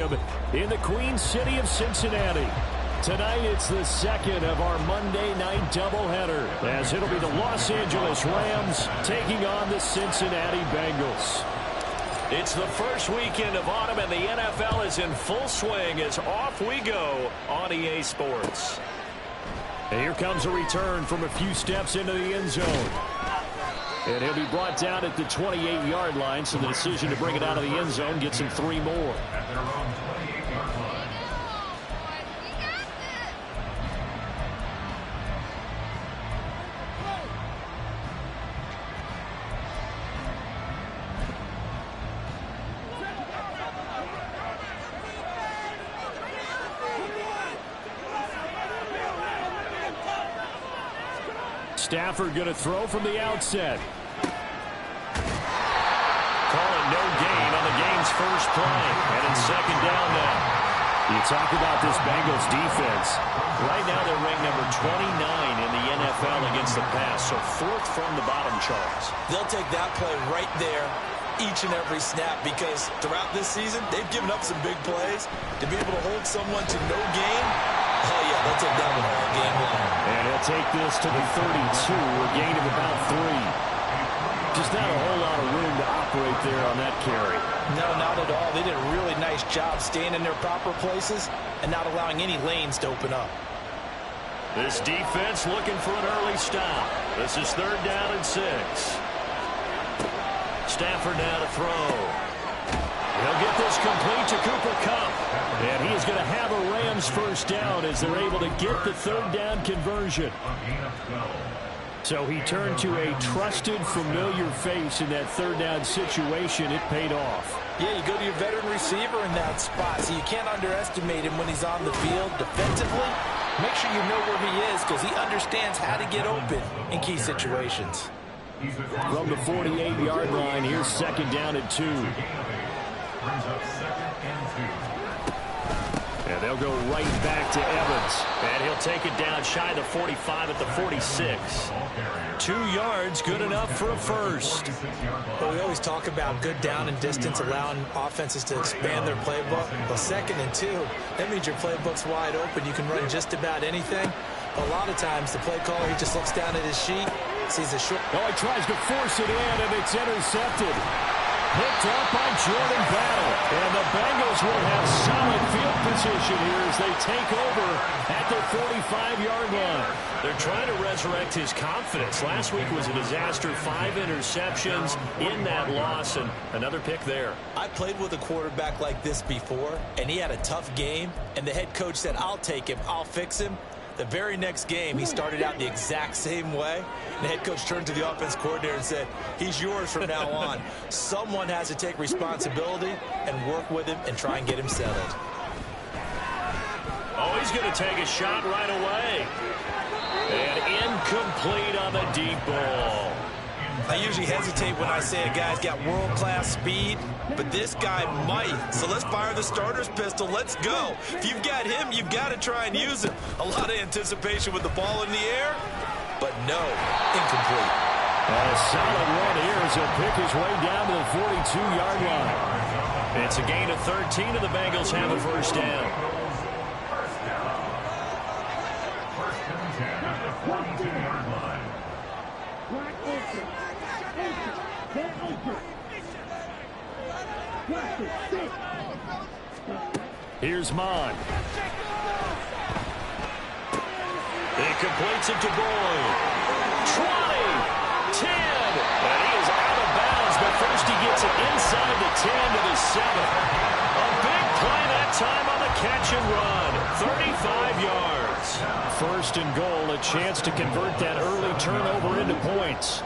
in the Queen City of Cincinnati. Tonight, it's the second of our Monday night doubleheader, as it'll be the Los Angeles Rams taking on the Cincinnati Bengals. It's the first weekend of autumn, and the NFL is in full swing as off we go on EA Sports. And here comes a return from a few steps into the end zone. And he'll be brought down at the 28-yard line, so the decision to bring it out of the end zone gets him 3 more. Stafford going to throw from the outset. Calling no gain on the game's first play. And in second down now. You talk about this Bengals defense. Right now they're ranked number 29 in the NFL against the pass. So 4th from the bottom, Charles. They'll take that play right there each and every snap, because throughout this season they've given up some big plays. To be able to hold someone to no gain, oh yeah, they'll take that one all game long. And he'll take this to the 32, a gain of about 3. Just not a whole lot of room to operate there on that carry. No, not at all. They did a really nice job staying in their proper places and not allowing any lanes to open up. This defense looking for an early stop. This is 3rd down and 6. Stafford now to throw. He'll get this complete to Cooper Kupp. And he is going to have a Rams first down as they're able to get the 3rd down conversion. So he turned to a trusted, familiar face in that 3rd down situation. It paid off. Yeah, you go to your veteran receiver in that spot, so you can't underestimate him when he's on the field defensively. Make sure you know where he is, because he understands how to get open in key situations. From the 48-yard line, here's 2nd down and 2. And they'll go right back to Evans. And he'll take it down shy of the 45 at the 46. 2 yards, good enough for a first. Well, we always talk about good down and distance, allowing offenses to expand their playbook. Well, 2nd and 2, that means your playbook's wide open. You can run just about anything. A lot of times, the play caller, he just looks down at his sheet, sees a short. Oh, he tries to force it in, and it's intercepted. Picked up by Jordan Battle. And the Bengals will have solid field position here as they take over at the 45-yard line. They're trying to resurrect his confidence. Last week was a disaster. 5 interceptions in that loss, and another pick there. I played with a quarterback like this before, and he had a tough game, and the head coach said, I'll take him, I'll fix him. The very next game, he started out the exact same way. The head coach turned to the offense coordinator and said, he's yours from now on. Someone has to take responsibility and work with him and try and get him settled. Oh, he's going to take a shot right away. And incomplete on the deep ball. I usually hesitate when I say a guy's got world-class speed, but this guy might. So let's fire the starter's pistol. Let's go. If you've got him, you've got to try and use him. A lot of anticipation with the ball in the air, but no, incomplete. And a solid run here as he'll pick his way down to the 42-yard line. It's a gain of 13, and the Bengals have a first down. Here's Mon. He completes it to Boyd. 20, 10, and he is out of bounds, but first he gets it inside the 10 to the 7. A big play that time on the catch and run. 35 yards. First and goal, a chance to convert that early turnover into points.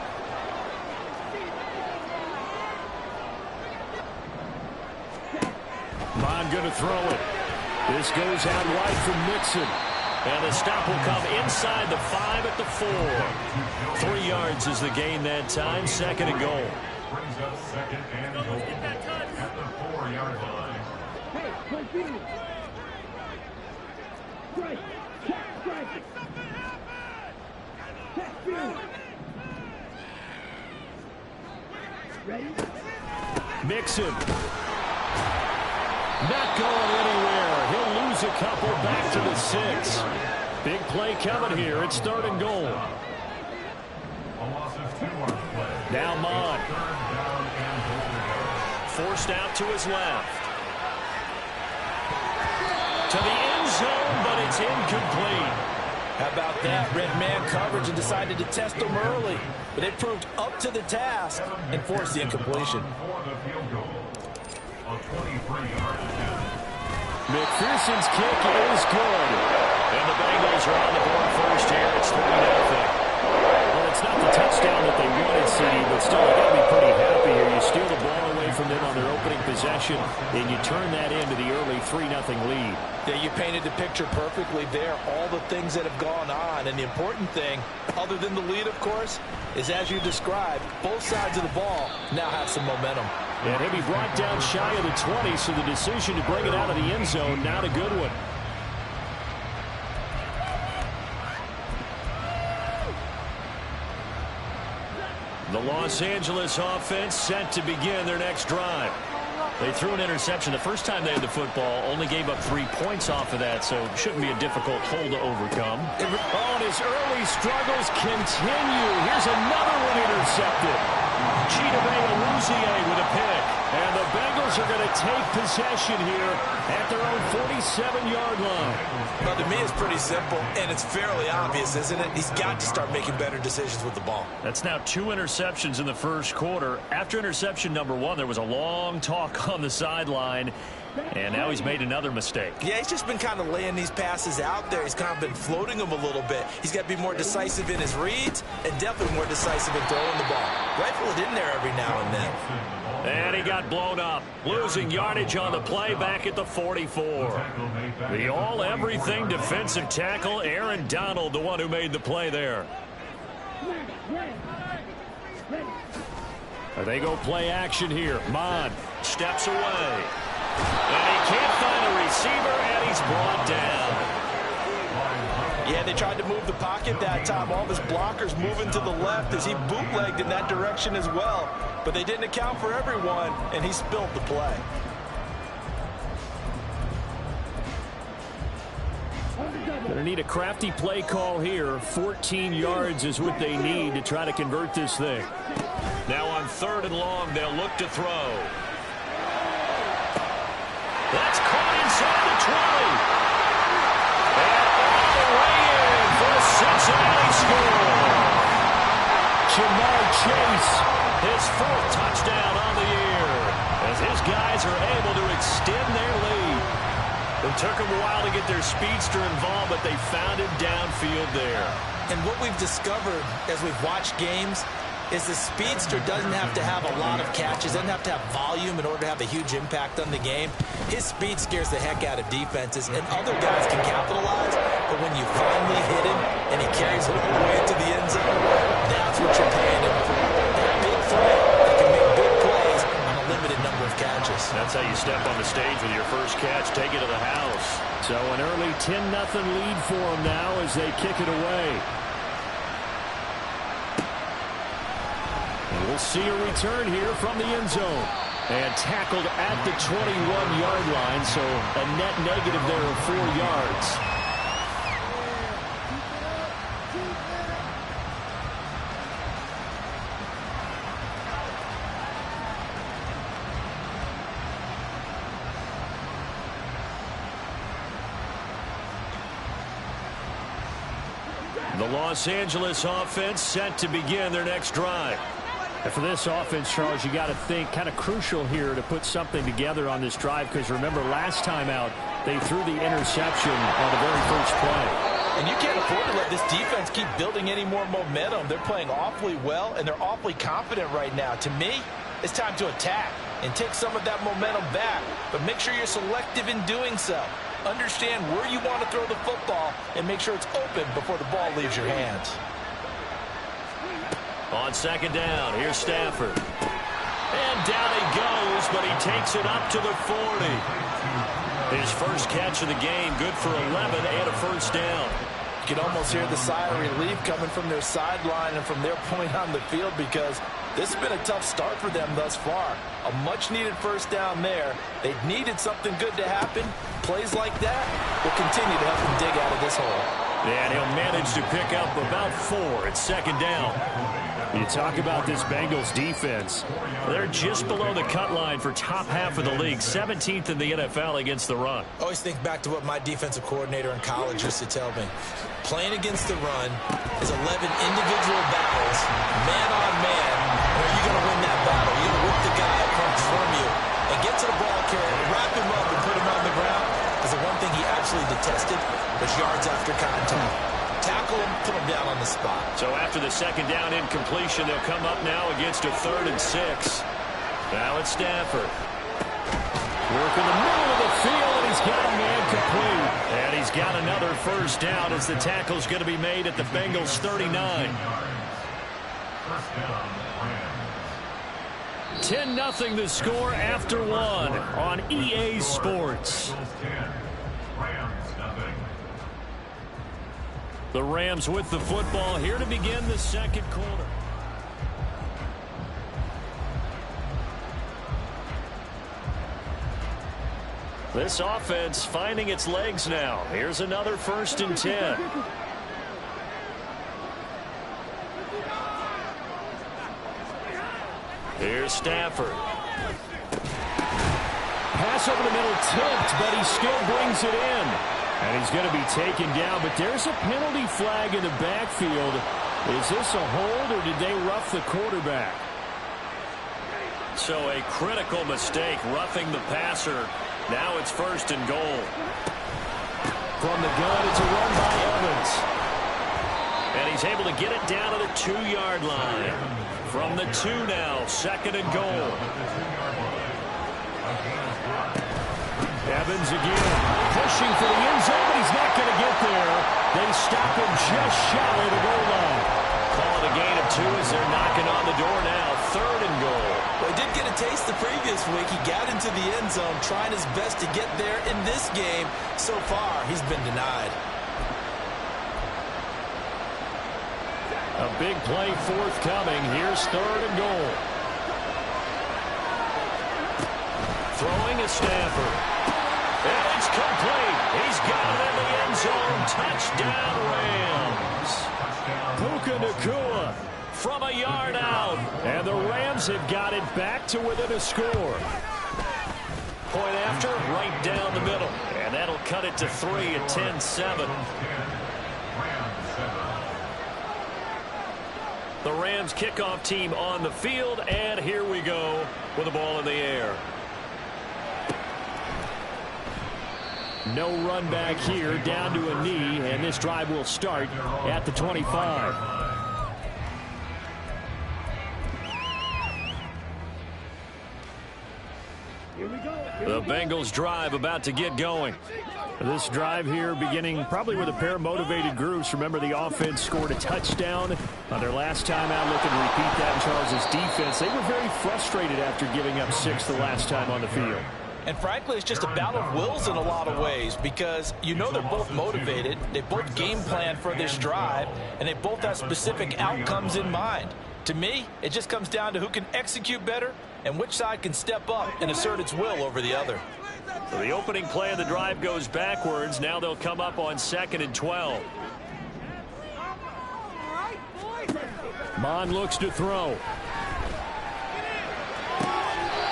Mon going to throw it. This goes out wide from Mixon. And the stop will come inside the 5 at the 4. 3 yards is the gain that time. 2nd and goal. Brings up 2nd and goal at the 4-yard line. Mixon. Not going anywhere. He'll lose a couple back to the 6. Big play coming here. It's 3rd and goal. Now Mon. Forced out to his left. To the end zone, but it's incomplete. How about that? Red man coverage and decided to test them early. But they proved up to the task and forced the incompletion. McPherson's kick is good. And the Bengals are on the board first here. It's 3-0. Well, it's not the touchdown that they wanted, CD, but still, they got to be pretty happy here. You steal the ball away from them on their opening possession, and you turn that into the early 3-0 lead. Yeah, you painted the picture perfectly there. All the things that have gone on, and the important thing, other than the lead, of course, is as you described, both sides of the ball now have some momentum. And he'll be brought down shy of the 20, so the decision to bring it out of the end zone, not a good one. The Los Angeles offense set to begin their next drive. They threw an interception the first time they had the football, only gave up 3 points off of that, so it shouldn't be a difficult hole to overcome. Oh, and his early struggles continue. Here's another one intercepted. Chidobe with a pick. And the Bengals are going to take possession here at their own 47-yard line. Well, to me, it's pretty simple, and it's fairly obvious, isn't it? He's got to start making better decisions with the ball. That's now 2 interceptions in the first quarter. After interception number 1, there was a long talk on the sideline, and now he's made another mistake. Yeah, he's just been kind of laying these passes out there. He's kind of been floating them a little bit. He's got to be more decisive in his reads and definitely more decisive in throwing the ball. Rifle it in there every now and then. And he got blown up, losing yardage on the play back at the 44. The all-everything defensive tackle, Aaron Donald, the one who made the play there. They go play action here. Mon steps away. And he can't find a receiver, and he's brought down. Yeah, they tried to move the pocket that time. All of his blockers moving to the left as he bootlegged in that direction as well. But they didn't account for everyone, and he spilled the play. Going to need a crafty play call here. 14 yards is what they need to try to convert this thing. Now on 3rd and long, they'll look to throw. That's caught inside the 20. And all the way in for a Cincinnati score. Jamar Chase, his 4th touchdown on the year, as his guys are able to extend their lead. It took them a while to get their speedster involved, but they found him downfield there. And what we've discovered as we've watched games is the speedster doesn't have to have a lot of catches, doesn't have to have volume in order to have a huge impact on the game. His speed scares the heck out of defenses, and other guys can capitalize, but when you finally hit him and he carries it all the way into the end zone, that's what you're paying him for. That big threat that can make big plays on a limited number of catches. That's how you step on the stage with your first catch, take it to the house. So an early 10-0 lead for them now as they kick it away. And we'll see a return here from the end zone. And tackled at the 21-yard line, so a net negative there of 4 yards. The Los Angeles offense set to begin their next drive. And for this offense, Charles, you got to think kind of crucial here to put something together on this drive, because remember last time out they threw the interception on the very first play. And you can't afford to let this defense keep building any more momentum. They're playing awfully well, and they're awfully confident right now. To me, it's time to attack and take some of that momentum back, but make sure you're selective in doing so. Understand where you want to throw the football and make sure it's open before the ball leaves your hands. On 2nd down, here's Stafford. And down he goes, but he takes it up to the 40. His first catch of the game, good for 11 and a first down. You can almost hear the sigh of relief coming from their sideline and from their point on the field, because This has been a tough start for them thus far. A much-needed first down there. They needed something good to happen. Plays like that will continue to help them dig out of this hole. And he'll manage to pick up about 4 at second down. You talk about this Bengals defense. They're just below the cut line for top half of the league, 17th in the NFL against the run. Always think back to what my defensive coordinator in college used to tell me. Playing against the run is 11 individual battles, man on man. And are you going to win that battle? You're going to whip the guy that comes from you and get to the ball carrier, wrap him up and put him on the ground. Because the one thing he absolutely detested was yards after contact. Tackle him, put him down on the spot. So after the second down incompletion, they'll come up now against a 3rd and 6. Now it's Stafford. Work in the middle of the field, and he's got a man complete. And he's got another first down as the tackle's going to be made at the Bengals 39. 10-0 the score after 1 on EA Sports. The Rams with the football here to begin the second quarter. This offense finding its legs now. Here's another 1st and 10. Here's Stafford. Pass over the middle tipped, but he still brings it in. And he's going to be taken down, but there's a penalty flag in the backfield. Is this a hold, or did they rough the quarterback? So a critical mistake, roughing the passer. Now it's 1st and goal. From the gun, it's a run by Evans. And he's able to get it down to the 2-yard line. From the 2 now, 2nd and goal. Evans again, pushing for the end zone, but he's not going to get there. They stop him just shy of the goal line. Call it a gain of 2 as they're knocking on the door now. 3rd and goal. Well, he did get a taste the previous week. He got into the end zone, trying his best to get there in this game. So far, he's been denied. A big play forthcoming. Here's 3rd and goal. Throwing is Stafford. And it's complete. He's got it in the end zone. Touchdown, Rams. Puka Nacua from a yard out. And the Rams have got it back to within a score. Point after, right down the middle. And that'll cut it to 3 at 10-7. The Rams kickoff team on the field. And here we go with the ball in the air. No run back here, down to a knee, and this drive will start at the 25. The Bengals drive about to get going. This drive here beginning probably with a pair of motivated groups. Remember, the offense scored a touchdown on their last time out. Looking to repeat that in Charles' defense. They were very frustrated after giving up 6 the last time on the field. And frankly, it's just a battle of wills in a lot of ways, because you know they're both motivated, they both game plan for this drive, and they both have specific outcomes in mind. To me, it just comes down to who can execute better and which side can step up and assert its will over the other. So the opening play of the drive goes backwards. Now they'll come up on 2nd and 12. Mon looks to throw.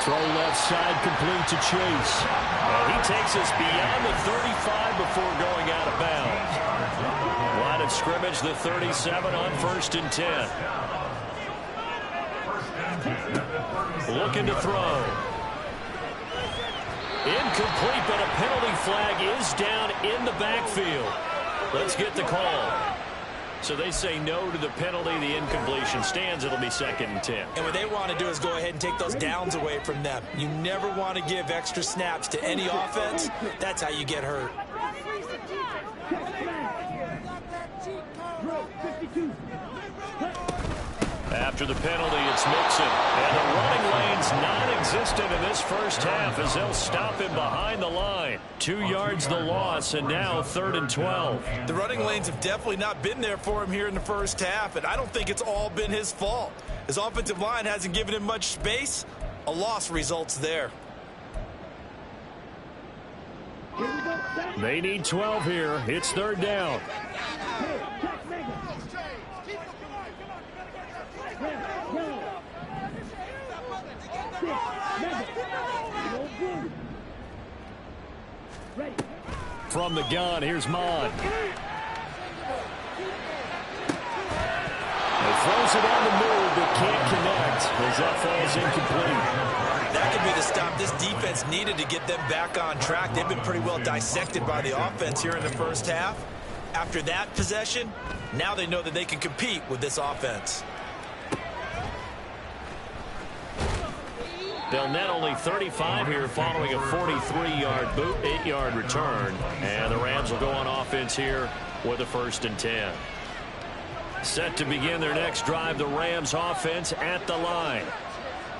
Throw left side, complete to Chase. And he takes us beyond the 35 before going out of bounds. Line of scrimmage, the 37 on 1st and 10. Looking to throw. Incomplete, but a penalty flag is down in the backfield. Let's get the call. So they say no to the penalty. The incompletion stands. It'll be 2nd and 10. And what they want to do is go ahead and take those downs away from them. You never want to give extra snaps to any offense. That's how you get hurt. After the penalty, it's Mixon. And the running lane's non-existent in this first half as they'll stop him behind the line. 2 yards the loss, and now 3rd and 12. The running lanes have definitely not been there for him here in the first half, and I don't think it's all been his fault. His offensive line hasn't given him much space. A loss results there. They need 12 here. It's third down. From the gun, here's Mon. Throws it on the move, but can't connect as that falls incomplete. That could be the stop this defense needed to get them back on track. They've been pretty well dissected by the offense here in the first half. After that possession, now they know that they can compete with this offense. They'll net only 35 here following a 43-yard return. And the Rams will go on offense here with a 1st and 10. Set to begin their next drive, the Rams offense at the line.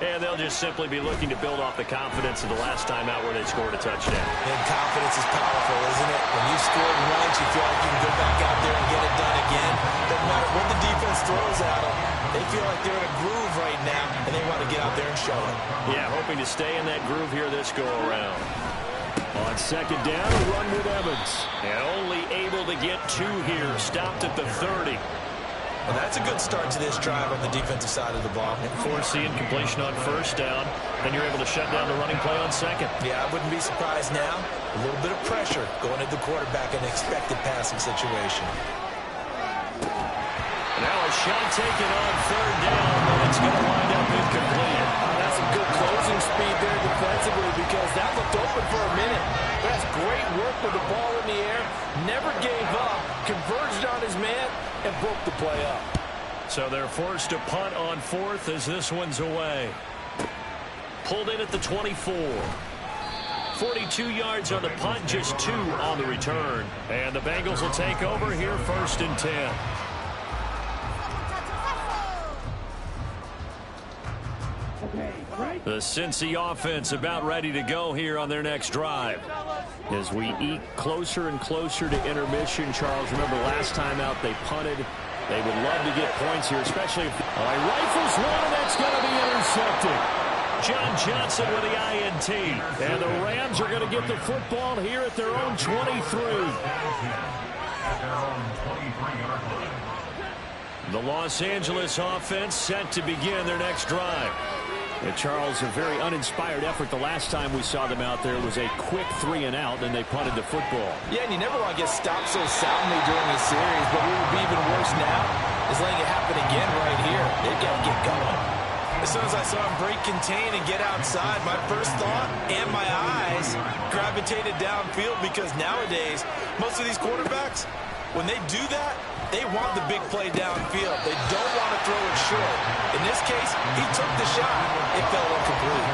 And they'll just simply be looking to build off the confidence of the last time out where they scored a touchdown. And confidence is powerful, isn't it? When you scored once, you feel like you can go back out there and get it done again. Doesn't matter what the defense throws at them. They feel like they're in a groove right now, and they want to get out there and show it. Yeah, hoping to stay in that groove here this go-around. On second down, a run with Evans. And only able to get 2 here. Stopped at the 30. Well, that's a good start to this drive on the defensive side of the ball. Forcing completion on first down. Then you're able to shut down the running play on second. Yeah, I wouldn't be surprised now. A little bit of pressure going at the quarterback in an expected passing situation. Now a shot taken on third down, but it's going to wind up incomplete. That's some good closing speed there defensively because that looked open for a minute. But that's great work with the ball in the air. Never gave up, converged on his man, and broke the play up. So they're forced to punt on 4th as this one's away. Pulled in at the 24. 42 yards on the punt, just 2 on the return. And the Bengals will take over here 1st and 10. The Cincy offense about ready to go here on their next drive. As we eke closer and closer to intermission, Charles, remember last time out they punted. They would love to get points here, especially if rifles one, and that's going to be intercepted. John Johnson with the INT. And the Rams are going to get the football here at their own 23. The Los Angeles offense set to begin their next drive. And Charles, a very uninspired effort. The last time we saw them out there was a quick 3 and out, and they punted the football. Yeah, and you never want to get stopped so soundly during a series, but what would be even worse now is letting it happen again right here. They've got to get going. As soon as I saw him break contain and get outside, my first thought and my eyes gravitated downfield because nowadays, most of these quarterbacks, when they do that, they want the big play downfield. They don't want to throw it short. In this case, he took the shot. It fell incomplete.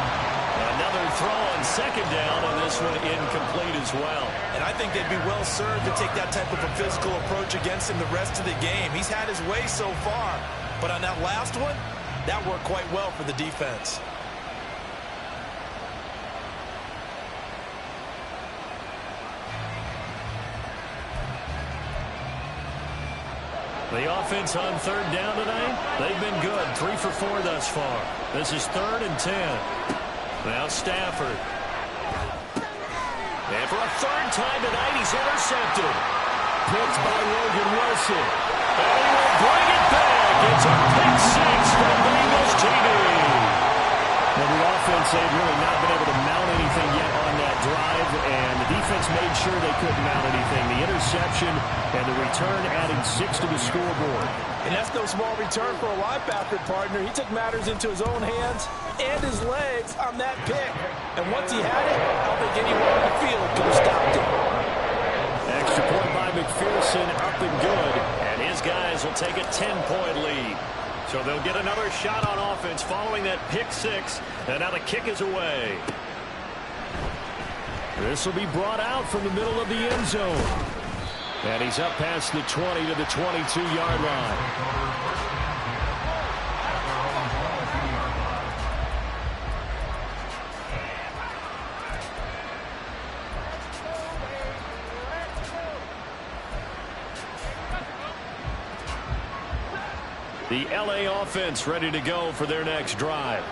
Another throw on second down, and this one incomplete as well. And I think they'd be well served to take that type of a physical approach against him the rest of the game. He's had his way so far. But on that last one, that worked quite well for the defense. The offense on third down tonight, they've been good. 3 for 4 thus far. This is 3rd and 10. Now Stafford. And for a 3rd time tonight, he's intercepted. Picked by Logan Wilson. And he will bring it back. It's a pick 6 from Bengals TV. Well, the offense, they've really not been able to mount anything yet on that drive, and the defense made sure they couldn't mount anything. The interception and the return adding 6 to the scoreboard. And that's no small return for a linebacker partner. He took matters into his own hands and his legs on that pick. And once he had it, I don't think anyone on the field could have stopped him. Extra point by McPherson, up and good. And his guys will take a 10-point lead. So they'll get another shot on offense following that pick 6. And now the kick is away. This will be brought out from the middle of the end zone. And he's up past the 20 to the 22-yard line. The LA offense ready to go for their next drive.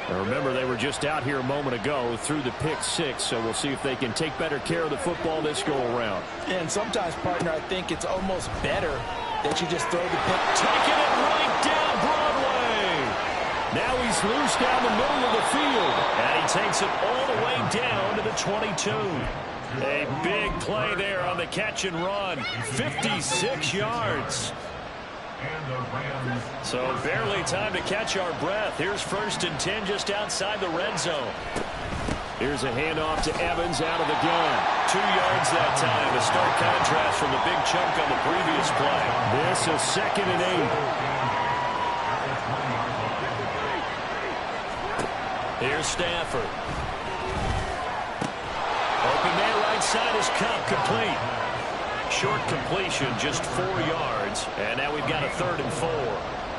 Now remember, they were just out here a moment ago through the pick 6, so we'll see if they can take better care of the football this go-around. And sometimes, partner, I think it's almost better that you just throw the pick. Taking it right down Broadway. Now he's loose down the middle of the field, and he takes it all the way down to the 22. A big play there on the catch and run. 56 yards. So barely time to catch our breath. Here's 1st and 10 just outside the red zone. Here's a handoff to Evans out of the gun. 2 yards that time. A stark contrast from the big chunk on the previous play. This is 2nd and 8. Here's Stafford. Open man right side is Cup, complete. Short completion, just 4 yards. And now we've got a 3rd and 4.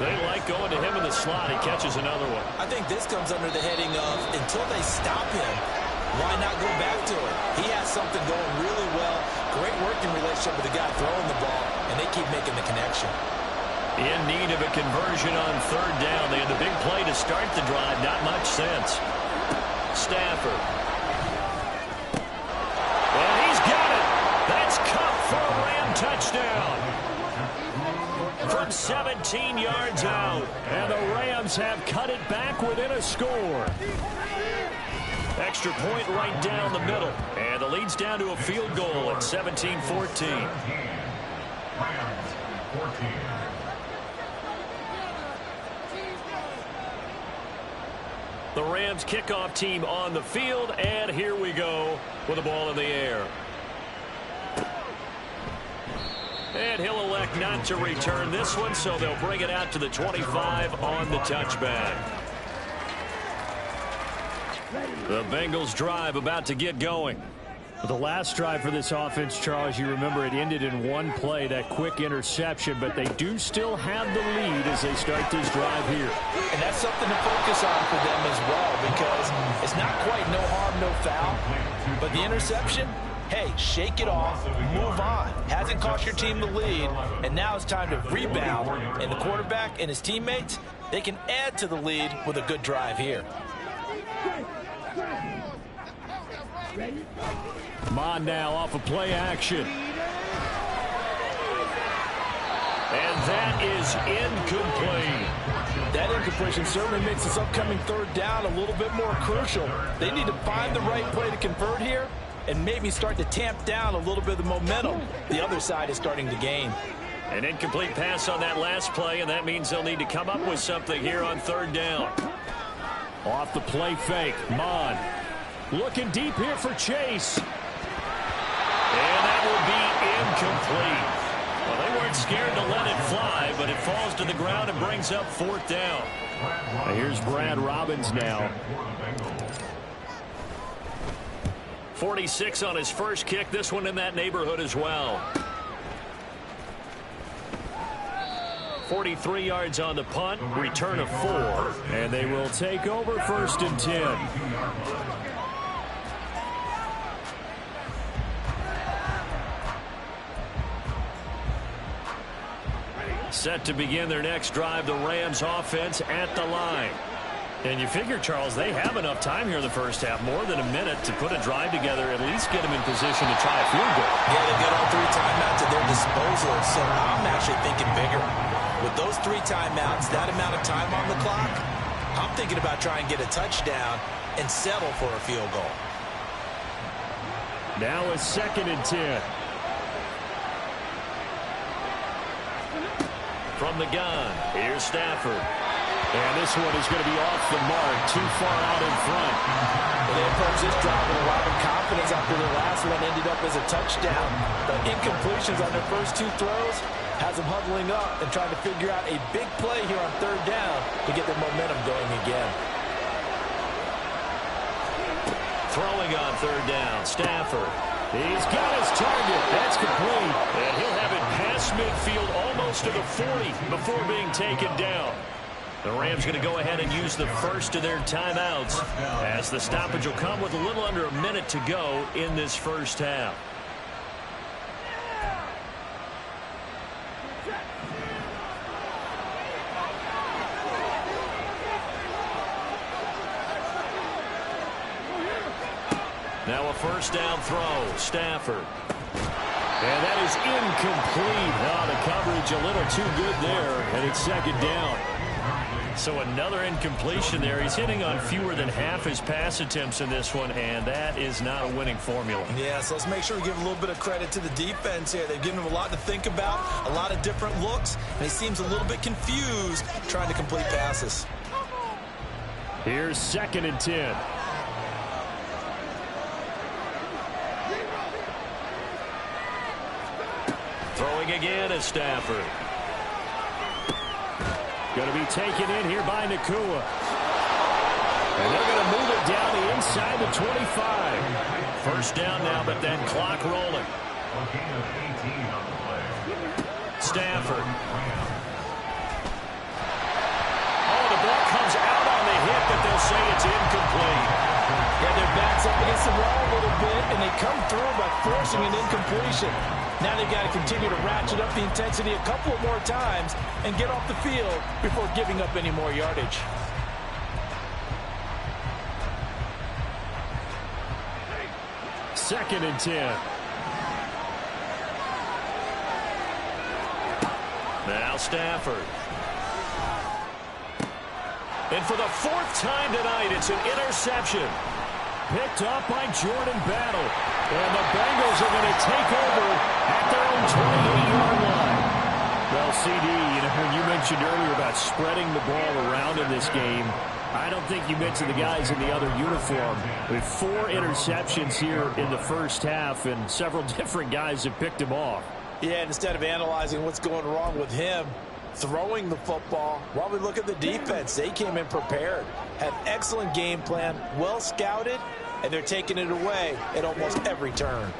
They like going to him in the slot. He catches another one. I think this comes under the heading of until they stop him, why not go back to it? He has something going really well. Great working relationship with the guy throwing the ball, and they keep making the connection. In need of a conversion on 3rd down. They had the big play to start the drive. Not much sense. Stafford. And he's got it. That's Cup for a Ram touchdown. From 17 yards out. And the Rams have cut it back within a score. Extra point right down the middle. And the lead's down to a field goal at 17-14. The Rams kickoff team on the field, and here we go with the ball in the air. And he'll elect not to return this one, so they'll bring it out to the 25 on the touchback. The Bengals drive about to get going. The last drive for this offense, Charles, you remember it ended in one play, that quick interception, but they do still have the lead as they start this drive here. And that's something to focus on for them as well, because it's not quite no harm, no foul, but the interception, hey, shake it off, move on. Hasn't cost your team the lead, and now it's time to rebound, and the quarterback and his teammates, they can add to the lead with a good drive here. Mon now off of play action. And that is incomplete. That incompletion certainly makes this upcoming 3rd down a little bit more crucial. They need to find the right play to convert here and maybe start to tamp down a little bit of the momentum the other side is starting to gain. An incomplete pass on that last play, and that means they'll need to come up with something here on 3rd down. Off the play fake, Mon. Looking deep here for Chase. And that will be incomplete. Well, they weren't scared to let it fly, but it falls to the ground and brings up 4th down. Here's Brad Robbins now. 46 on his first kick. This one in that neighborhood as well. 43 yards on the punt. Return of 4. And they will take over 1st and 10. Set to begin their next drive, the Rams offense at the line. And you figure, Charles, they have enough time here in the first half, more than a minute, to put a drive together, at least get them in position to try a field goal. Yeah, they've got all 3 timeouts at their disposal, so I'm actually thinking bigger. With those 3 timeouts, that amount of time on the clock, I'm thinking about trying to get a touchdown and settle for a field goal. Now a 2nd and 10. From the gun, here's Stafford. And this one is going to be off the mark, too far out in front. Well, they approach this drive with a lot of confidence after the last one ended up as a touchdown. The incompletions on their first 2 throws has them huddling up and trying to figure out a big play here on 3rd down to get their momentum going again. Throwing on 3rd down, Stafford. He's got his target. That's complete. And he'll have it past midfield almost to the 40 before being taken down. The Rams going to go ahead and use the first of their timeouts, as the stoppage will come with a little under a minute to go in this first half. Now a first down throw. Stafford. And that is incomplete. Oh, the coverage a little too good there, and it's second down. So another incompletion there. He's hitting on fewer than half his pass attempts in this one, and that is not a winning formula. Yeah, so let's make sure we give a little bit of credit to the defense here. They've given him a lot to think about, a lot of different looks, and he seems a little bit confused trying to complete passes. Here's 2nd and 10. Throwing again is Stafford. Going to be taken in here by Nakua. And they're going to move it down the inside the 25. First down now, but then clock rolling. Stafford. Oh, the ball comes out on the hit, but they'll say it's incomplete. Yeah, their backs up against the wall a little bit, and they come through by forcing an incompletion. Now they've got to continue to ratchet up the intensity a couple more times and get off the field before giving up any more yardage. Second and 10. Now Stafford. And for the 4th time tonight, it's an interception. Picked up by Jordan Battle. And the Bengals are going to take over at their own 28-yard line. Well, CD, when you mentioned earlier about spreading the ball around in this game, I don't think you mentioned the guys in the other uniform. With 4 interceptions here in the first half, and several different guys have picked him off. Yeah, and instead of analyzing what's going wrong with him, throwing the football, while we look at the defense, they came in prepared, had excellent game plan, well scouted, and they're taking it away at almost every turn.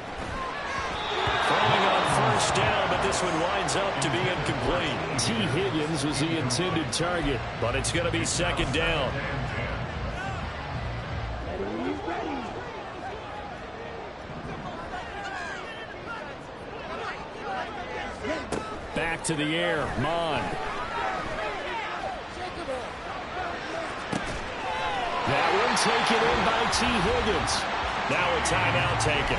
Throwing on first down, but this one winds up to be incomplete. T. Higgins was the intended target, but it's going to be second down. Back to the air, Mond. That one taken in by T. Higgins. Now a timeout taken.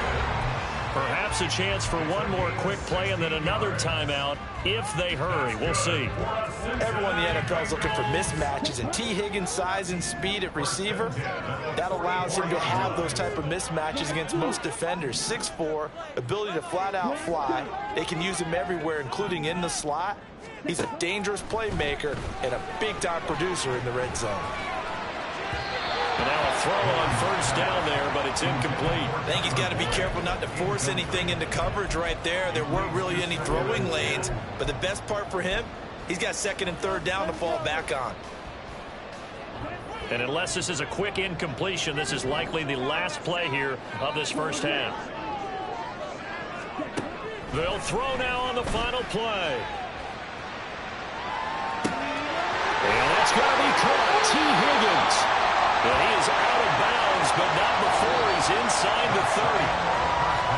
Perhaps a chance for one more quick play and then another timeout if they hurry. We'll see. Everyone in the NFL is looking for mismatches, and T. Higgins' size and speed at receiver, that allows him to have those type of mismatches against most defenders. 6'4", ability to flat-out fly. They can use him everywhere, including in the slot. He's a dangerous playmaker and a big-time producer in the red zone. And now a throw on first down there, but it's incomplete. I think he's got to be careful not to force anything into coverage right there. There weren't really any throwing lanes, but the best part for him, he's got 2nd and 3rd down to fall back on. And unless this is a quick incompletion, this is likely the last play here of this first half. They'll throw now on the final play. And that's going to be caught. T. Higgins. And he is out of bounds, but not before he's inside the 30.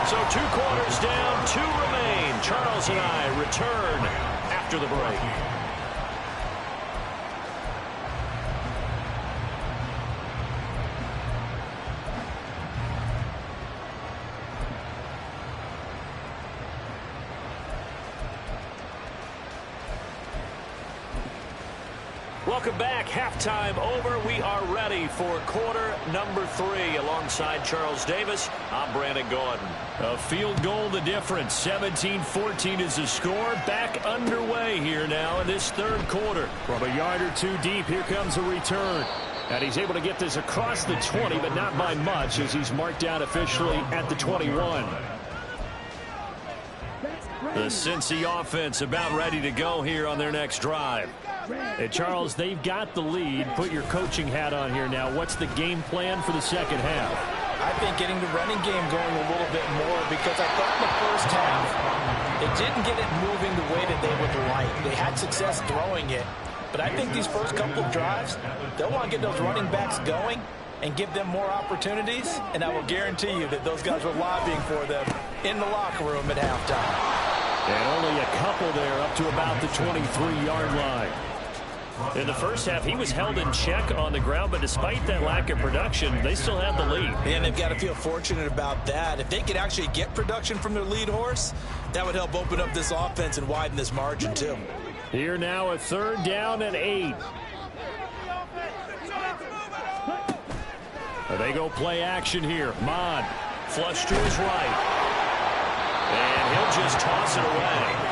So 2 quarters down, 2 remain. Charles and I return after the break. Welcome back. Halftime over. We are ready for quarter number 3. Alongside Charles Davis, I'm Brandon Gordon. A field goal the difference. 17-14 is the score. Back underway here now in this 3rd quarter. From a yard or 2 deep, here comes a return. And he's able to get this across the 20, but not by much, as he's marked out officially at the 21. The Cincy offense about ready to go here on their next drive. And Charles, they've got the lead. Put your coaching hat on here now. What's the game plan for the second half? I think getting the running game going a little bit more, because I thought in the first half they didn't get it moving the way that they would like. They had success throwing it, but I think these first couple of drives, they'll want to get those running backs going and give them more opportunities, and I will guarantee you that those guys were lobbying for them in the locker room at halftime. And only a couple there up to about the 23-yard line. In the first half, he was held in check on the ground, but despite that lack of production, they still had the lead. And they've got to feel fortunate about that. If they could actually get production from their lead horse, that would help open up this offense and widen this margin too. Here now, a 3rd down and 8. They go play action here. Mon, flush to his right. And he'll just toss it away.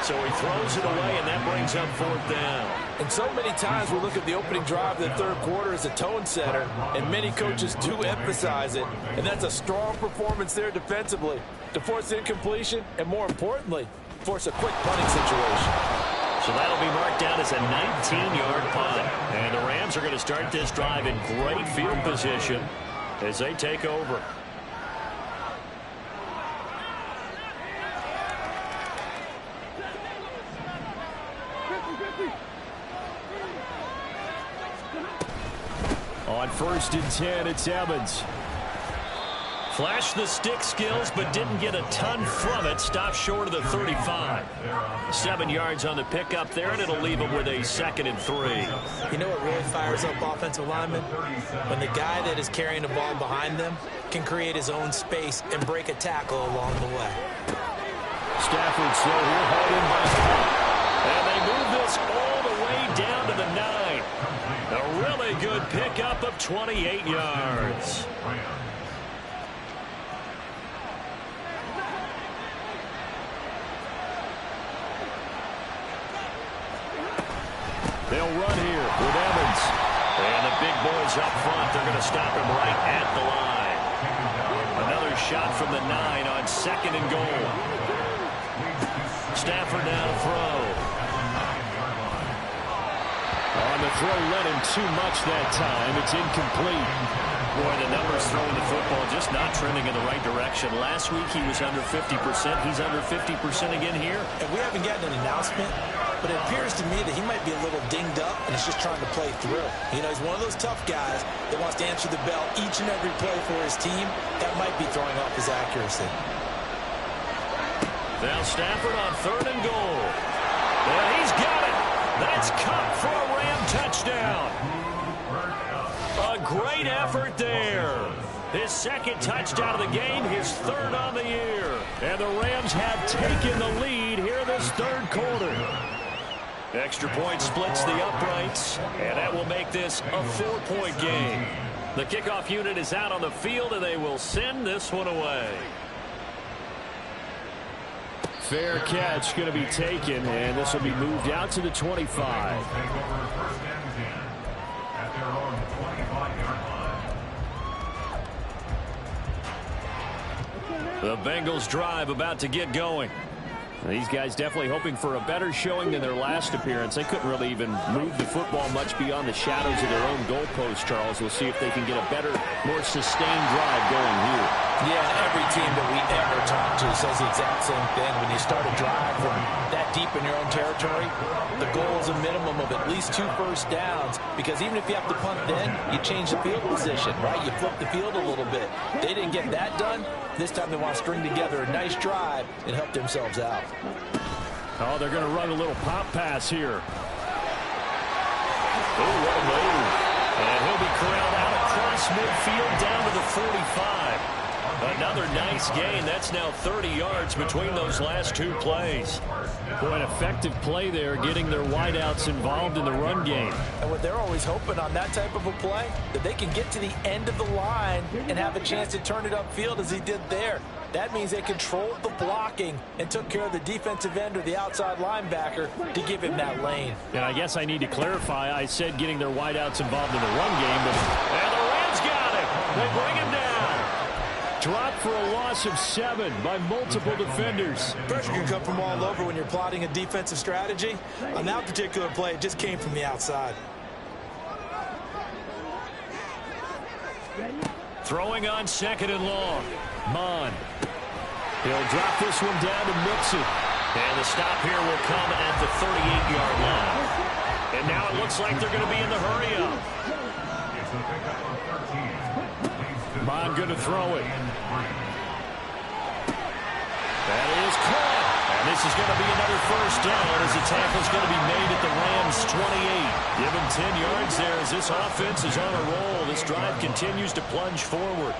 So he throws it away, and that brings up 4th down. And so many times we look at the opening drive of the third quarter as a tone setter, and many coaches do emphasize it. And that's a strong performance there defensively to force incompletion and, more importantly, force a quick punting situation. So that'll be marked down as a 19-yard punt. And the Rams are going to start this drive in great field position as they take over. On 1st and 10, it's Evans. Flashed the stick skills, but didn't get a ton from it. Stopped short of the 35. 7 yards on the pickup there, and it'll leave him with a 2nd and 3. You know what really fires up offensive linemen? When the guy that is carrying the ball behind them can create his own space and break a tackle along the way. Stafford slow here, hauled in by Scott. And they move this all the way down to the 9. A really good pickup of 28 yards. They'll run here with Evans. And the big boys up front, they're going to stop him right at the line. Another shot from the 9 on 2nd and goal. Stafford now to throw. On the throw, led him too much that time. It's incomplete. Boy, the numbers throwing the football just not trending in the right direction. Last week he was under 50%. He's under 50% again here. And we haven't gotten an announcement, but it appears to me that he might be a little dinged up and is just trying to play through. You know, he's one of those tough guys that wants to answer the bell each and every play for his team. That might be throwing off his accuracy. Now Stafford on 3rd and goal. And he's got it. That's caught for a Ram touchdown. A great effort there. His 2nd touchdown of the game, his 3rd on the year. And the Rams have taken the lead here this 3rd quarter. Extra point splits the uprights, and that will make this a 4-point game. The kickoff unit is out on the field, and they will send this one away. Fair catch going to be taken, and this will be moved out to the 25. The Bengals drive about to get going. These guys definitely hoping for a better showing than their last appearance. They couldn't really even move the football much beyond the shadows of their own goalpost, Charles. We'll see if they can get a better, more sustained drive going here. Yeah, every team that we ever talk to says the exact same thing. When you start a drive from that deep in your own territory, the goal is a minimum of at least 2 first downs, because even if you have to punt then, you change the field position, right? You flip the field a little bit. They didn't get that done. This time they want to string together a nice drive and help themselves out. Oh, they're going to run a little pop pass here. Oh, what a move. And he'll be corralled out across midfield down to the 45. Another nice gain. That's now 30 yards between those last 2 plays. Boy, an effective play there, getting their wideouts involved in the run game. And what they're always hoping on that type of a play, that they can get to the end of the line and have a chance to turn it upfield as he did there. That means they controlled the blocking and took care of the defensive end or the outside linebacker to give him that lane. And I guess I need to clarify. I said getting their wideouts involved in the run game, but and the Rams got him. They bring him down. Dropped for a loss of 7 by multiple defenders. Pressure can come from all over when you're plotting a defensive strategy. On that particular play, it just came from the outside. Throwing on 2nd and long. Mon. He'll drop this one down to Mixon. And the stop here will come at the 38-yard line. And now it looks like they're going to be in the hurry-up. Mon going to throw it. That is caught. And this is going to be another first down as the tackle is going to be made at the Rams' 28. Given 10 yards there as this offense is on a roll. This drive continues to plunge forward.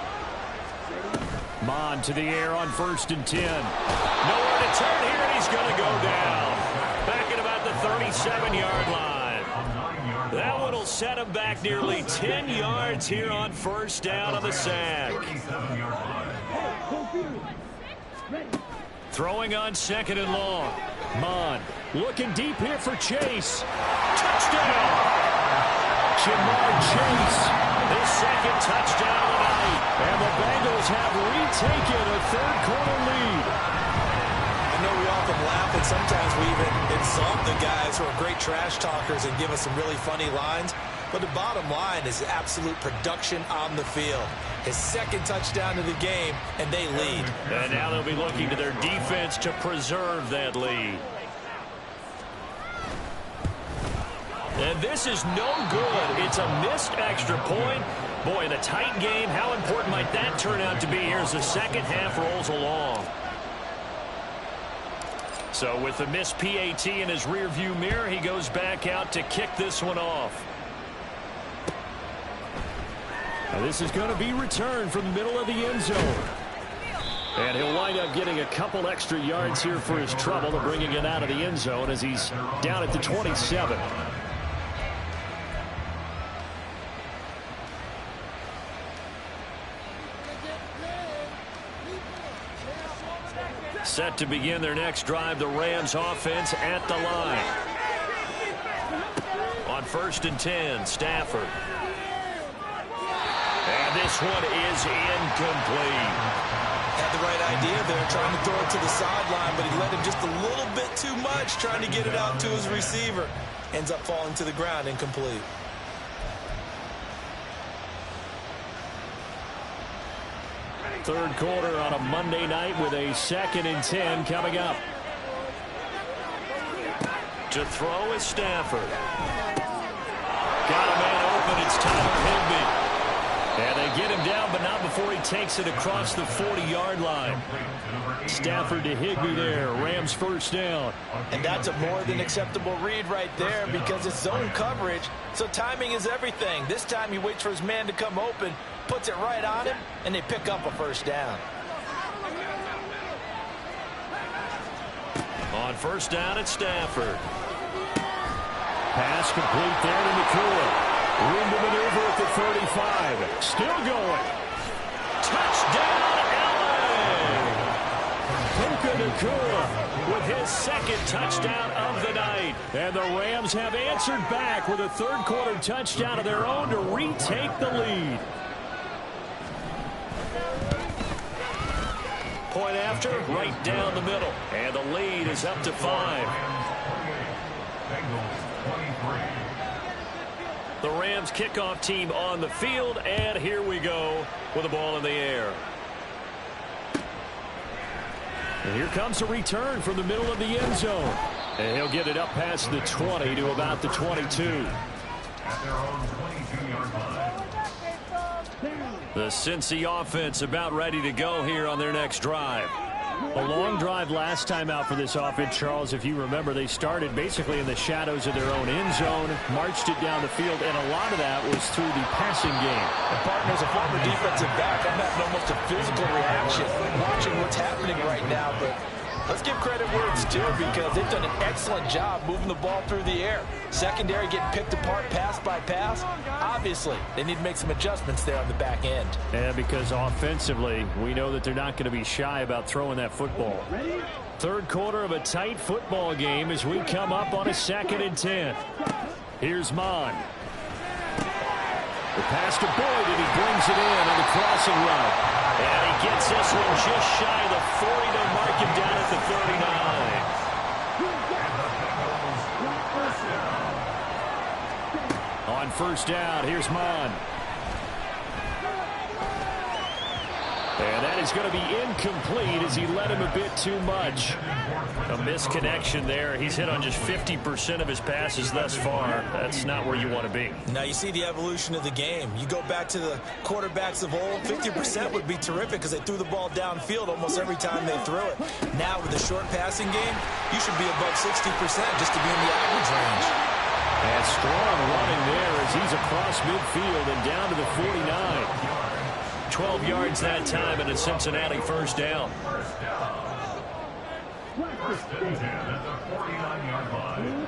Mon to the air on 1st and 10. Nowhere to turn here, and he's going to go down. Back at about the 37-yard line. That one will set him back nearly 10 yards here on 1st down on the sack. Throwing on 2nd and long. Mon looking deep here for Chase. Touchdown! Jamar Chase, his 2nd touchdown of the night. And the Bengals have retaken a 3rd-quarter lead. I know we often laugh, and sometimes we even insult the guys who are great trash talkers and give us some really funny lines. But the bottom line is absolute production on the field. His 2nd touchdown of the game, and they lead. And now they'll be looking to their defense to preserve that lead. And this is no good. It's a missed extra point. Boy, in a tight game, how important might that turn out to be here as the second half rolls along? So with the missed PAT in his rearview mirror, he goes back out to kick this one off. Now this is going to be returned from the middle of the end zone. And he'll wind up getting a couple extra yards here for his trouble to bringing it out of the end zone as he's down at the 27. Set to begin their next drive, the Rams offense at the line. On 1st and 10, Stafford. And this one is incomplete. Had the right idea there, trying to throw it to the sideline, but he let him just a little bit too much, trying to get it out to his receiver. Ends up falling to the ground, incomplete. Third quarter on a Monday night with a 2nd and 10 coming up. To throw is Stafford. Got a man open. It's Tyler Higbee. And they get him down, but not before he takes it across the 40-yard line. Stafford to Higbee there. Rams 1st down. And that's a more than acceptable read right there because it's zone coverage, so timing is everything. This time he waits for his man to come open, puts it right on him, and they pick up a 1st down. On 1st down, it's Stafford. Pass complete there to Nakua. Room to maneuver at the 35. Still going. Touchdown, LA! Puka Nakua with his 2nd touchdown of the night. And the Rams have answered back with a 3rd-quarter touchdown of their own to retake the lead. Point after, right down the middle. And the lead is up to 5. The Rams kickoff team on the field, and here we go with the ball in the air. And here comes a return from the middle of the end zone. And he'll get it up past the 20 to about the 22. The Cincy offense about ready to go here on their next drive. A long drive last time out for this offense, Charles. If you remember, they started basically in the shadows of their own end zone, marched it down the field, and a lot of that was through the passing game. And partner, as a former defensive back, I'm having almost a physical reaction watching what's happening right now. But let's give credit where it's due because they've done an excellent job moving the ball through the air. Secondary getting picked apart pass by pass. Obviously, they need to make some adjustments there on the back end. And because offensively, we know that they're not going to be shy about throwing that football. Third quarter of a tight football game as we come up on a 2nd and 10. Here's Mon. The pass to Boyd, and he brings it in on the crossing route. And he gets this one just shy of the 40. They'll mark him down at the 39. On 1st down, here's Mon. And that is going to be incomplete as he led him a bit too much. A misconnection there. He's hit on just 50% of his passes thus far. That's not where you want to be. Now you see the evolution of the game. You go back to the quarterbacks of old, 50% would be terrific because they threw the ball downfield almost every time they threw it. Now with the short passing game, you should be above 60% just to be in the average range. And strong running there as he's across midfield and down to the 49. 12 yards that time and a Cincinnati first down. First and 10 at the 49-yard line.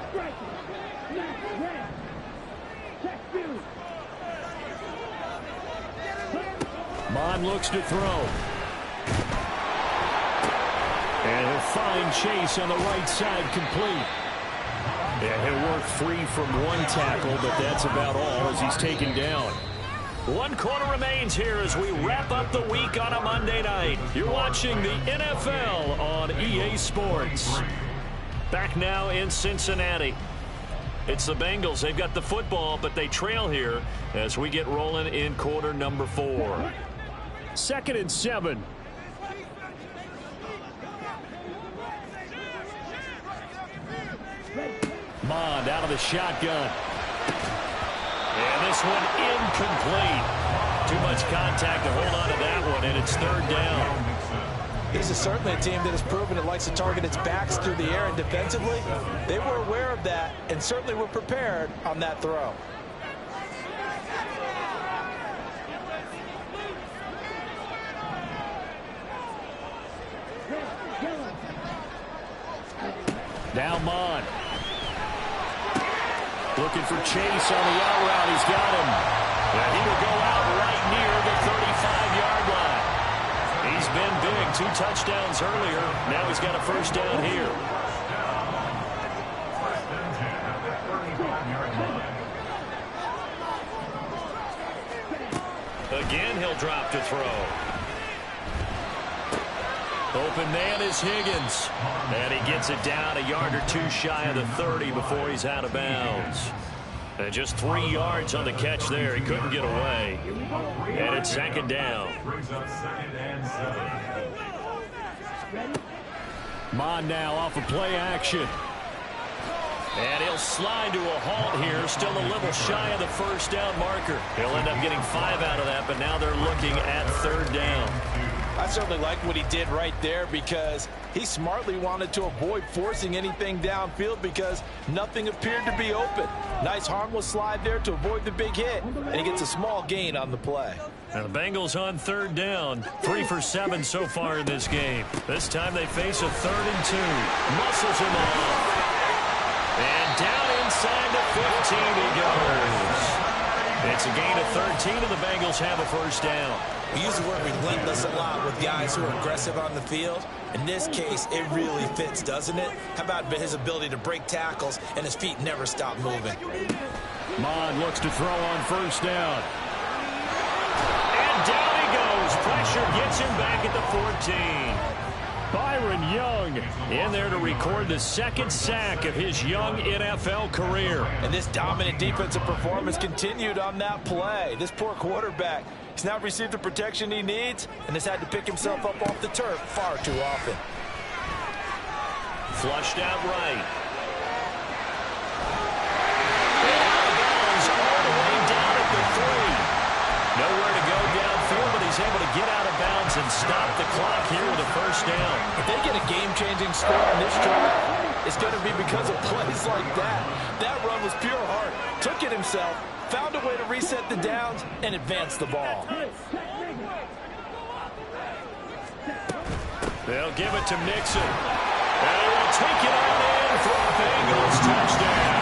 Mon looks to throw. And he'll find Chase on the right side complete. Yeah, he'll work free from one tackle, but that's about all as he's taken down. 1 quarter remains here as we wrap up the week on a Monday night. You're watching the NFL on EA Sports. Back now in Cincinnati. It's the Bengals. They've got the football, but they trail here as we get rolling in quarter number 4. 2nd and 7. Mond out of the shotgun. And this one incomplete. Too much contact to hold on to that one, and it's 3rd down. This is certainly a team that has proven it likes to target its backs through the air, and defensively, they were aware of that and certainly were prepared on that throw. Now Mond. Looking for Chase on the out route. He's got him. And he will go out right near the 35-yard line. He's been big. 2 touchdowns earlier. Now he's got a first down here. Again, he'll drop to throw. Open man is Higgins. And he gets it down a yard or 2 shy of the 30 before he's out of bounds. And just 3 yards on the catch there. He couldn't get away. And it's 2nd down. Mond now off of play action. And he'll slide to a halt here. Still a little shy of the first down marker. He'll end up getting 5 out of that, but now they're looking at 3rd down. I certainly like what he did right there because he smartly wanted to avoid forcing anything downfield because nothing appeared to be open. Nice harmless slide there to avoid the big hit, and he gets a small gain on the play. Now the Bengals on 3rd down. 3 for 7 so far in this game. This time they face a 3rd and 2. Muscles him off. And down inside the 15 he goes. It's a gain of 13, and the Bengals have a first down. We use the word relentless a lot with guys who are aggressive on the field. In this case, it really fits, doesn't it? How about his ability to break tackles and his feet never stop moving? Mond looks to throw on first down. And down he goes. Pressure gets him back at the 14. Byron Young in there to record the 2nd sack of his young NFL career. And this dominant defensive performance continued on that play. This poor quarterback, he's now received the protection he needs and has had to pick himself up off the turf far too often. Flushed out right. And out of bounds all the way down at the 3. Nowhere to go downfield, but he's able to get out of bounds and stop the clock here with a first down. If they get a game-changing score on this drive, it's going to be because of plays like that. That run was pure heart. Took it himself, found a way to reset the downs, and advance the ball. They'll give it to Mixon. And they will take it on in for a Bengals touchdown.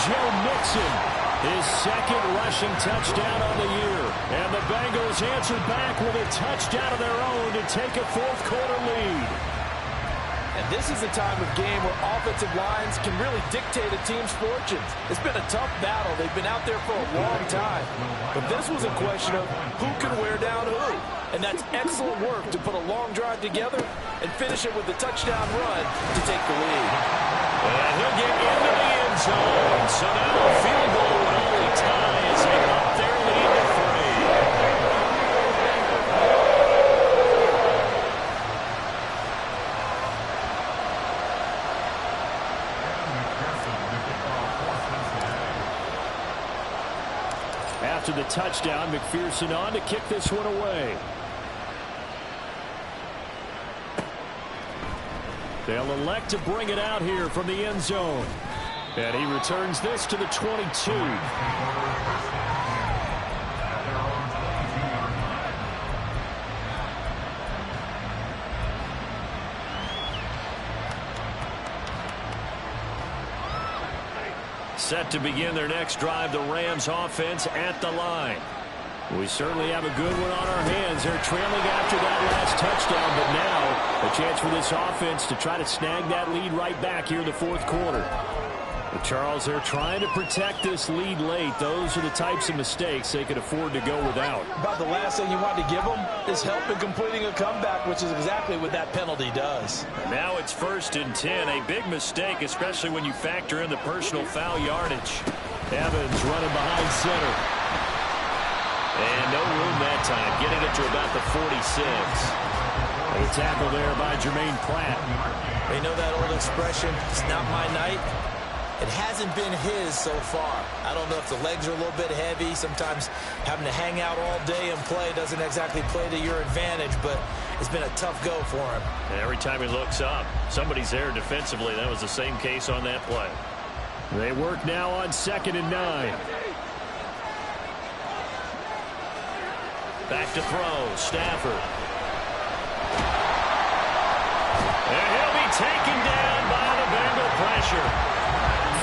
Joe Mixon. His 2nd rushing touchdown on the year. And the Bengals answer back with a touchdown of their own to take a 4th quarter lead. And this is a time of game where offensive lines can really dictate a team's fortunes. It's been a tough battle. They've been out there for a long time. But this was a question of who can wear down who. And that's excellent work to put a long drive together and finish it with a touchdown run to take the lead. And he'll get into the end zone. So now a field goal would only tie as they up their lead to 3. after the touchdown. McPherson on to kick this one away. They'll elect to bring it out here from the end zone. And he returns this to the 22. Set to begin their next drive, the Rams offense at the line. We certainly have a good one on our hands. They're trailing after that last touchdown, but now a chance for this offense to try to snag that lead right back here in the fourth quarter. But Charles, they're trying to protect this lead late. Those are the types of mistakes they could afford to go without. About the last thing you want to give them is help in completing a comeback, which is exactly what that penalty does. Now it's 1st and 10. A big mistake, especially when you factor in the personal foul yardage. Evans running behind center. And no room that time, getting it to about the 46. And a tackle there by Jermaine Pratt. They know that old expression, it's not my night. It hasn't been his so far. I don't know if the legs are a little bit heavy. Sometimes having to hang out all day and play doesn't exactly play to your advantage, but it's been a tough go for him. And every time he looks up, somebody's there defensively. That was the same case on that play. They work now on 2nd and 9. Back to throw, Stafford. And he'll be taken down by the Bengal pressure.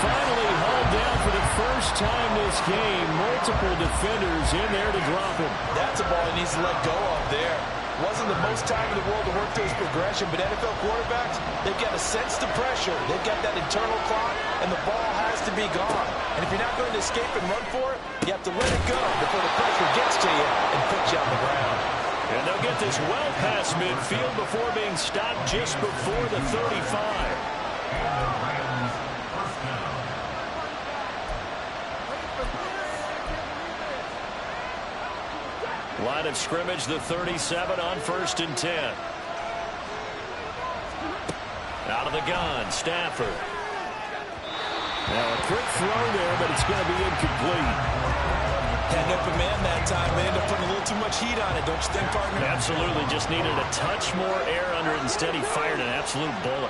Finally hauled down for the first time this game. Multiple defenders in there to drop him. That's a ball he needs to let go of there. Wasn't the most time in the world to work through his progression, but NFL quarterbacks, they've got a sense to pressure. They've got that internal clock, and the ball has to be gone. And if you're not going to escape and run for it, you have to let it go before the pressure gets to you and puts you on the ground. And they'll get this well past midfield before being stopped just before the 35. Line of scrimmage, the 37 on 1st and 10. Out of the gun, Stafford. Now a quick throw there, but it's going to be incomplete. Had an open man that time. They ended up putting a little too much heat on it, don't you think, partner? Absolutely, just needed a touch more air under it. Instead, he fired an absolute bullet.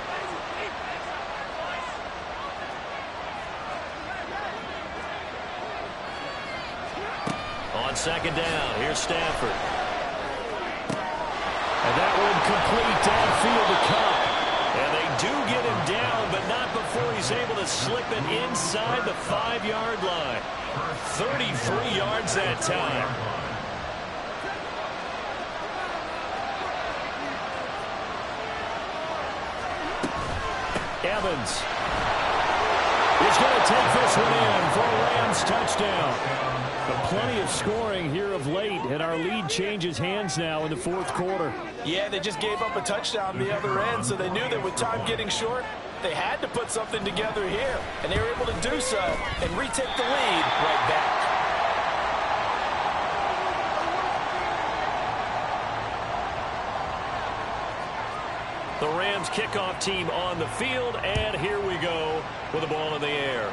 On 2nd down, here's Stafford. And that one complete downfield to Cup. And they do get him down, but not before he's able to slip it inside the 5-yard line. 33 yards that time. Evans is going to take this one in for a Rams touchdown. But plenty of scoring here of late, and our lead changes hands now in the fourth quarter. Yeah, they just gave up a touchdown the other end, so they knew that with time getting short, they had to put something together here, and they were able to do so and retake the lead right back. The Rams kickoff team on the field, and here we go with the ball in the air.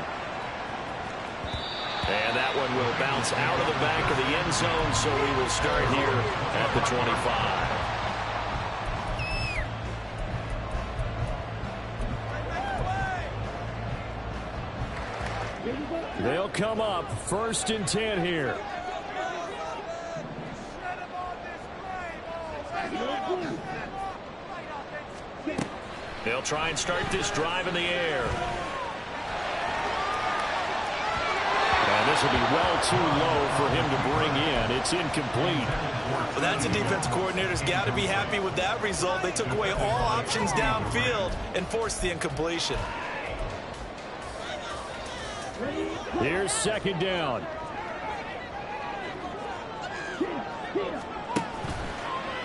And that one will bounce out of the back of the end zone, so we will start here at the 25. They'll come up 1st and 10 here. They'll try and start this drive in the air. And this will be well too low for him to bring in. It's incomplete. Well, that's a defense coordinator's got to be happy with that result. They took away all options downfield and forced the incompletion. Here's 2nd down.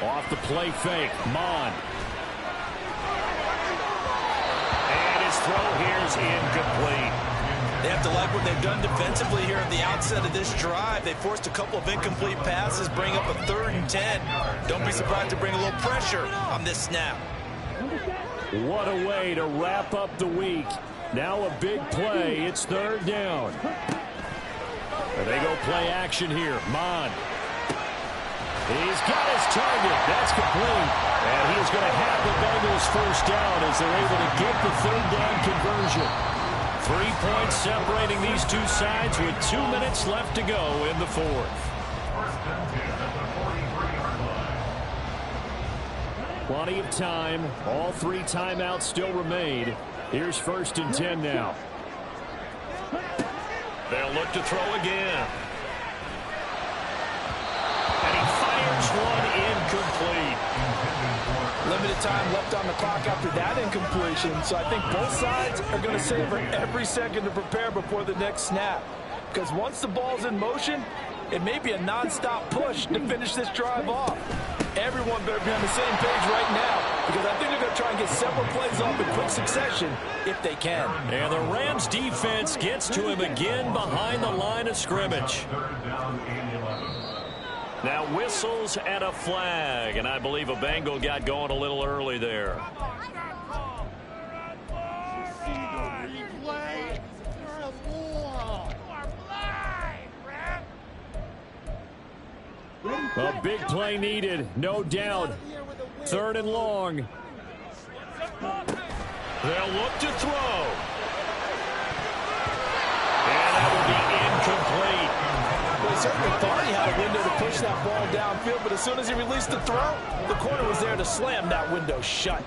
Off the play fake, Mon. And his throw here is incomplete. They have to like what they've done defensively here at the outset of this drive. They forced a couple of incomplete passes, bring up a 3rd and 10. Don't be surprised to bring a little pressure on this snap. What a way to wrap up the week. Now a big play. It's 3rd down. And they go play action here. Mon. He's got his target. That's complete. And he is going to have the Bengals first down as they're able to get the third down conversion. 3 points separating these two sides with 2 minutes left to go in the fourth. Plenty of time. All 3 timeouts still remain. Here's 1st and 10 now. They'll look to throw again. And he fires one incomplete. Limited time left on the clock after that incompletion, so I think both sides are going to savor every second to prepare before the next snap. Because once the ball's in motion, it may be a non-stop push to finish this drive off. Everyone better be on the same page right now, because I think they're going to try and get several plays off in quick succession if they can. And the Rams defense gets to him again behind the line of scrimmage. Now whistles and a flag, and I believe a Bengal got going a little early there. A big play needed, no doubt. 3rd and long. They'll look to throw. And that will be incomplete. Well, he certainly thought he had a window to push that ball downfield, but as soon as he released the throw, the corner was there to slam that window shut.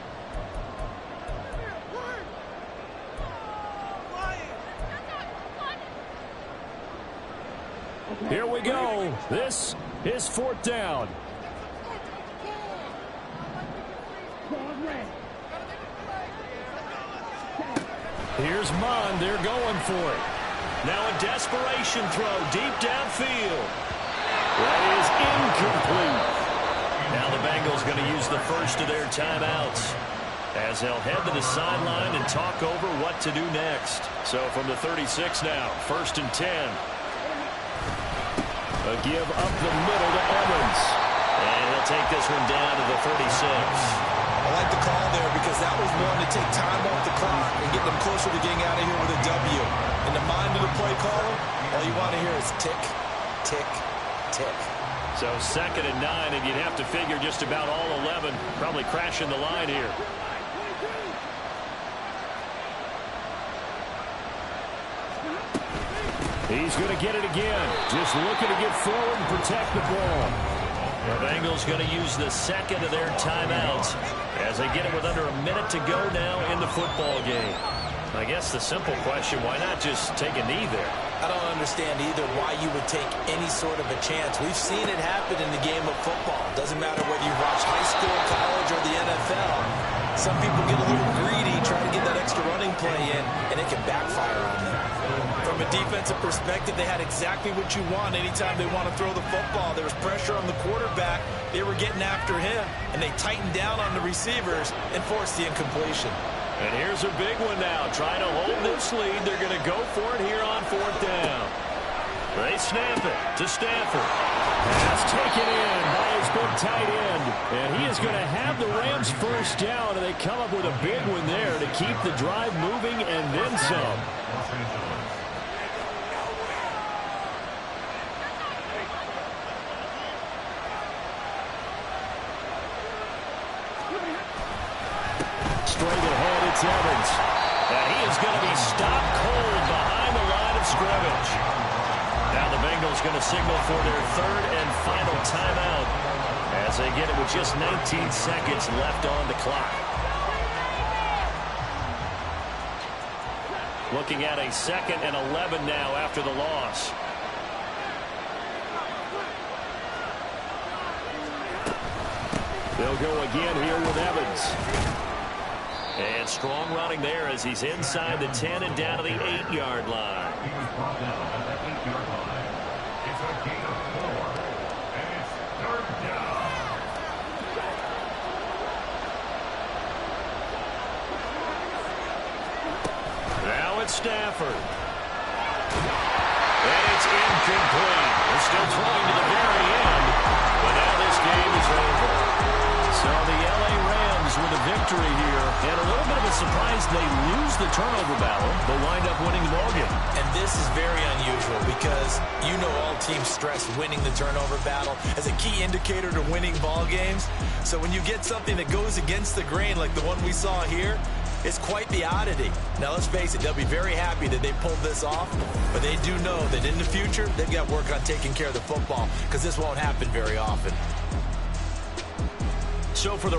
Here we go. This is 4th down. Here's Mon. They're going for it. Now a desperation throw deep downfield. That is incomplete. Now the Bengals going to use the first of their timeouts as they'll head to the sideline and talk over what to do next. So from the 36 now, 1st and 10. A give up the middle to Evans. And he'll take this one down to the 36. I like the call there because that was one to take time off the clock and get them closer to getting out of here with a W. In the mind of the play caller, all you want to hear is tick, tick, tick. So 2nd and 9, and you'd have to figure just about all 11 probably crashing the line here. He's going to get it again. Just looking to get forward and protect the ball. The Bengals going to use the 2nd of their timeouts as they get it with under a minute to go now in the football game. I guess the simple question, why not just take a knee there? I don't understand either why you would take any sort of a chance. We've seen it happen in the game of football. Doesn't matter whether you watch high school, college, or the NFL. Some people get a little greedy, trying to get that extra running play in, and it can backfire on them. From a defensive perspective, they had exactly what you want anytime they want to throw the football. There was pressure on the quarterback. They were getting after him, and they tightened down on the receivers and forced the incompletion. And here's a big one now. Trying to hold this lead. They're going to go for it here on 4th down. They snap it to Stafford. Pass taken in by his big tight end. And he is going to have the Rams first down, and they come up with a big one there to keep the drive moving and then some. Straight ahead, it's Evans. And he is going to be stopped cold behind the line of scrimmage. Now the Bengals going to signal for their 3rd and final timeout as they get it with just 19 seconds left on the clock. Looking at a 2nd and 11 now after the loss. They'll go again here with Evans. And strong running there as he's inside the 10 and down to the 8-yard line. He was brought down at the 8-yard line. It's a gain of 4. And it's 3rd down. Now it's Stafford. And it's incomplete. They're still trying to the very end. But now this game is over. So the LA Rams with a victory. victory here. And a little bit of a surprise, they lose the turnover battle, but wind up winning the ballgame. And this is very unusual because you know all teams stress winning the turnover battle as a key indicator to winning ball games. So when you get something that goes against the grain like the one we saw here, it's quite the oddity. Now, let's face it, they'll be very happy that they pulled this off, but they do know that in the future, they've got work on taking care of the football because this won't happen very often. So for the